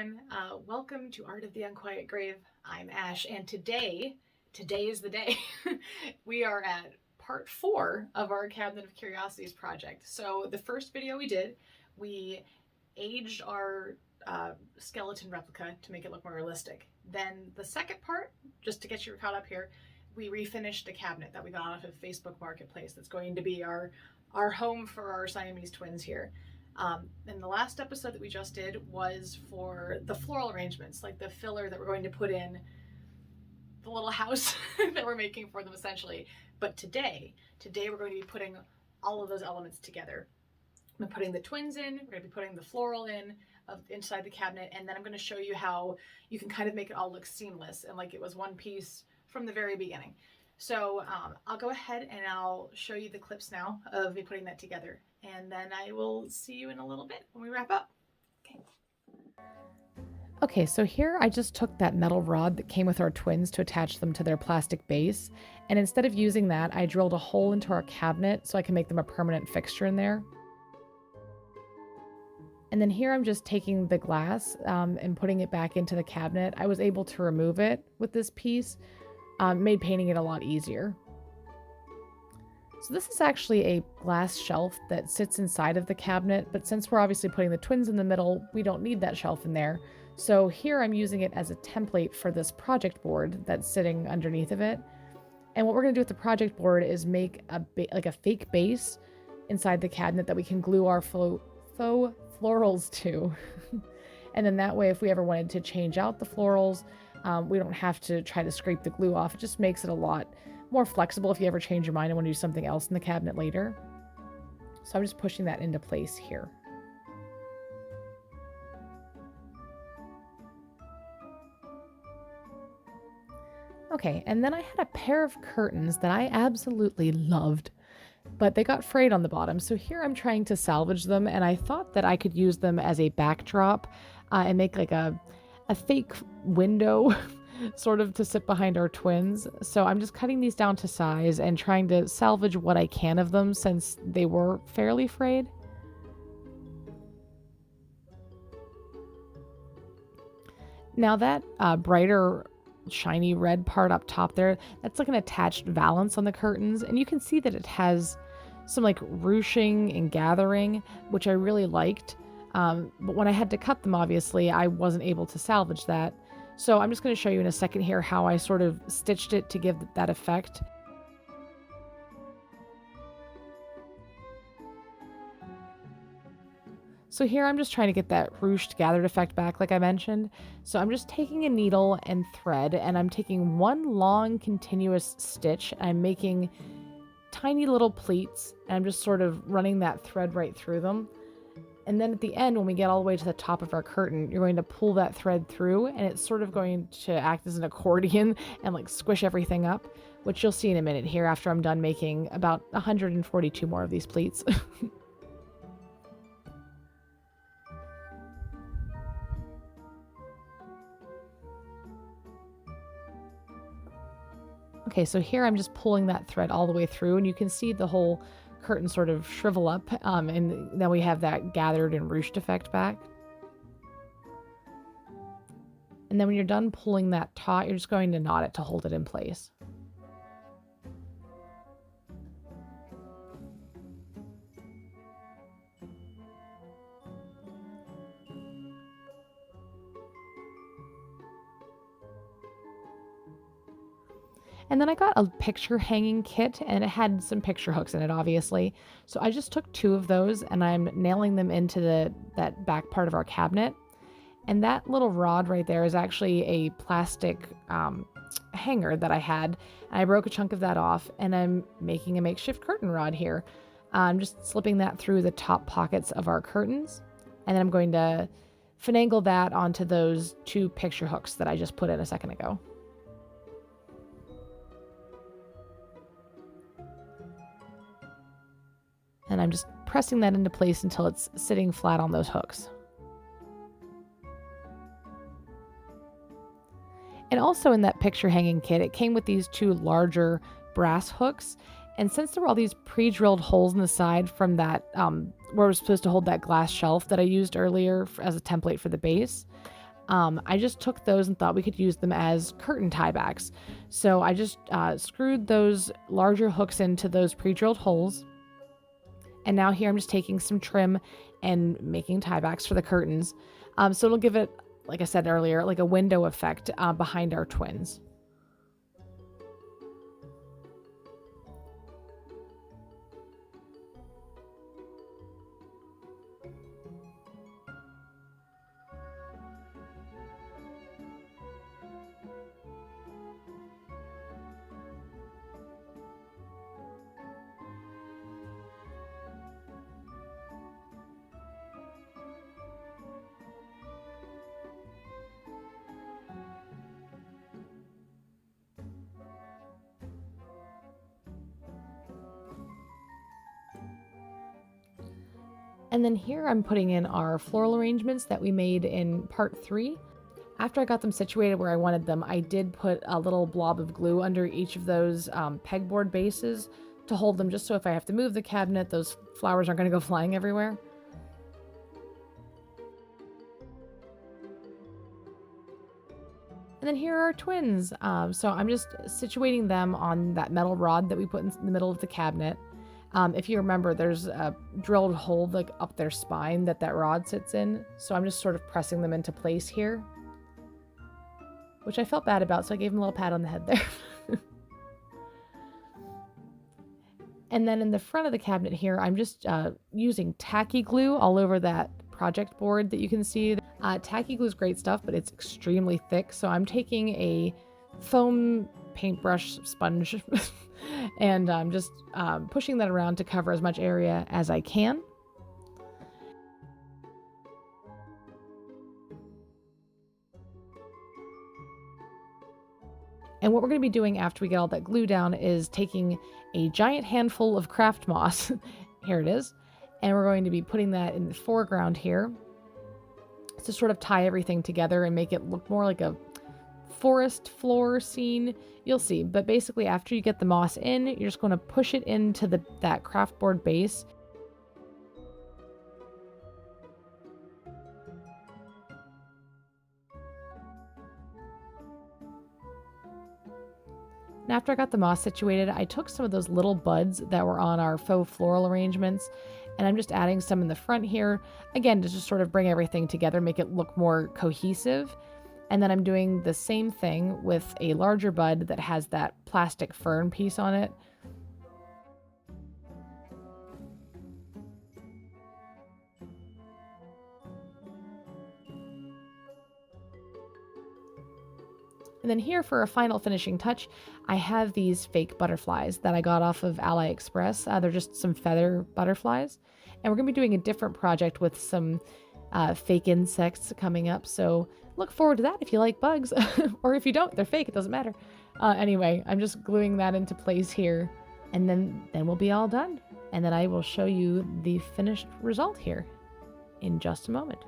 everyone. Welcome to Art of the Unquiet Grave. I'm Ash, and today is the day. We are at part 4 of our Cabinet of Curiosities project. So the first video we did, we aged our skeleton replica to make it look more realistic. Then the second part, just to get you caught up here, we refinished the cabinet that we got off of Facebook Marketplace. That's going to be our home for our Siamese twins here. And the last episode that we just did was for the floral arrangements, like the filler that we're going to put in the little house that we're making for them essentially. But today we're going to be putting all of those elements together. I'm putting the twins in, we're going to be putting the floral in inside the cabinet, and then I'm going to show you how you can kind of make it all look seamless and like it was one piece from the very beginning. So I'll go ahead and I'll show you the clips now of me putting that together. And then I will see you in a little bit when we wrap up. Okay, so here I just took that metal rod that came with our twins to attach them to their plastic base. And instead of using that, I drilled a hole into our cabinet so I can make them a permanent fixture in there. And then here I'm just taking the glass and putting it back into the cabinet. I was able to remove it with this piece, made painting it a lot easier. So this is actually a glass shelf that sits inside of the cabinet, but since we're obviously putting the twins in the middle, we don't need that shelf in there. So here I'm using it as a template for this project board that's sitting underneath of it. And what we're going to do with the project board is make a fake base inside the cabinet that we can glue our faux florals to. And then that way, if we ever wanted to change out the florals, we don't have to try to scrape the glue off. It just makes it a lot more flexible if you ever change your mind and want to do something else in the cabinet later. So I'm just pushing that into place here. Okay, and then I had a pair of curtains that I absolutely loved, but they got frayed on the bottom. So here I'm trying to salvage them, and I thought that I could use them as a backdrop and make like a fake window sort of to sit behind our twins. So I'm just cutting these down to size and trying to salvage what I can of them since they were fairly frayed. Now that brighter shiny red part up top there, that's like an attached valance on the curtains, and you can see that it has some like ruching and gathering, which I really liked. But when I had to cut them, obviously I wasn't able to salvage that. So I'm just going to show you in a second here how I sort of stitched it to give that effect. So here I'm just trying to get that ruched gathered effect back like I mentioned. So I'm just taking a needle and thread, and I'm taking one long continuous stitch. I'm making tiny little pleats, and I'm just sort of running that thread right through them. And then at the end, when we get all the way to the top of our curtain, you're going to pull that thread through, and it's sort of going to act as an accordion and like squish everything up, which you'll see in a minute here after I'm done making about 142 more of these pleats. Okay, so here I'm just pulling that thread all the way through, and you can see the whole curtain sort of shrivel up, and then we have that gathered and ruched effect back. And then when you're done pulling that taut, you're just going to knot it to hold it in place. And then I got a picture hanging kit, and it had some picture hooks in it, obviously. So I just took 2 of those, and I'm nailing them into that back part of our cabinet. And that little rod right there is actually a plastic hanger that I had. And I broke a chunk of that off, and I'm making a makeshift curtain rod here. I'm just slipping that through the top pockets of our curtains. And then I'm going to finagle that onto those 2 picture hooks that I just put in a second ago. And I'm just pressing that into place until it's sitting flat on those hooks. And also in that picture hanging kit, it came with these 2 larger brass hooks. And since there were all these pre-drilled holes in the side from that, where it was supposed to hold that glass shelf that I used earlier as a template for the base, I just took those and thought we could use them as curtain tiebacks. So I just screwed those larger hooks into those pre-drilled holes. And now here I'm just taking some trim and making tiebacks for the curtains. So it'll give it, like I said earlier, like a window effect behind our twins. And then here I'm putting in our floral arrangements that we made in part 3. After I got them situated where I wanted them, I did put a little blob of glue under each of those pegboard bases to hold them, just so if I have to move the cabinet, those flowers aren't going to go flying everywhere. And then here are our twins. So I'm just situating them on that metal rod that we put in the middle of the cabinet. If you remember, there's a drilled hole like up their spine that rod sits in. So I'm just sort of pressing them into place here, which I felt bad about, so I gave them a little pat on the head there. And then in the front of the cabinet here, I'm just using tacky glue all over that project board that you can see. Tacky glue is great stuff, but it's extremely thick. So I'm taking a foam paintbrush sponge and I'm just pushing that around to cover as much area as I can. And what we're going to be doing after we get all that glue down is taking a giant handful of craft moss. Here it is. And we're going to be putting that in the foreground here to sort of tie everything together and make it look more like a forest floor scene. You'll see. But basically, after you get the moss in, you're just going to push it into that craft board base. And after I got the moss situated, I took some of those little buds that were on our faux floral arrangements, and I'm just adding some in the front here, again, to just sort of bring everything together, make it look more cohesive. And then I'm doing the same thing with a larger bud that has that plastic fern piece on it. And then here for a final finishing touch, I have these fake butterflies that I got off of AliExpress. They're just some feather butterflies. And we're going to be doing a different project with some fake insects coming up. So look forward to that if you like bugs. Or if you don't, they're fake. It doesn't matter. Anyway, I'm just gluing that into place here. And then we'll be all done. And then I will show you the finished result here in just a moment.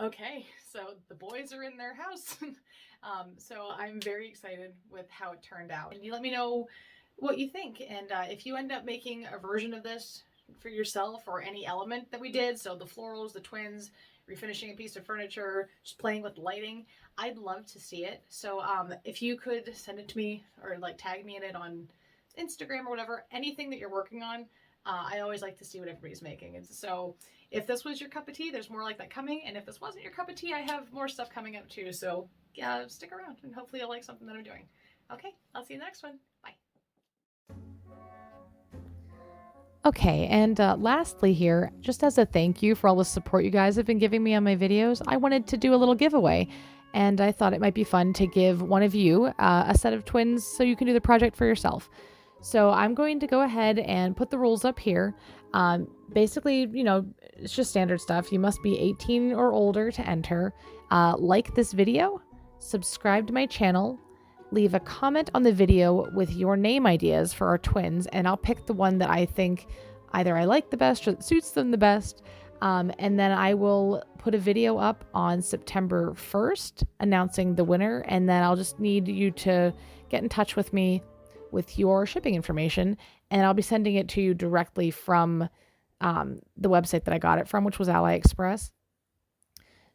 Okay, so the boys are in their house. So I'm very excited with how it turned out. And you let me know what you think. And if you end up making a version of this for yourself or any element that we did, so the florals, the twins, refinishing a piece of furniture, just playing with lighting, I'd love to see it. So if you could send it to me or like tag me in it on Instagram or whatever, anything that you're working on, I always like to see what everybody's making. And so if this was your cup of tea, there's more like that coming. And if this wasn't your cup of tea, I have more stuff coming up too. So yeah, stick around and hopefully you'll like something that I'm doing. Okay, I'll see you in the next one. Bye. Okay, and lastly here, just as a thank you for all the support you guys have been giving me on my videos, I wanted to do a little giveaway. And I thought it might be fun to give one of you a set of twins so you can do the project for yourself. So I'm going to go ahead and put the rules up here. Basically, you know, it's just standard stuff. You must be 18 or older to enter. Like this video, subscribe to my channel, leave a comment on the video with your name ideas for our twins, and I'll pick the one that I think either I like the best or that suits them the best. And then I will put a video up on September 1st announcing the winner, and then I'll just need you to get in touch with me with your shipping information, and I'll be sending it to you directly from the website that I got it from, which was AliExpress.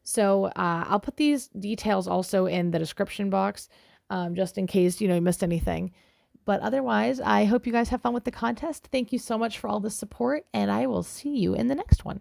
So I'll put these details also in the description box, just in case, you know, you missed anything. But otherwise, I hope you guys have fun with the contest. Thank you so much for all the support, and I will see you in the next one.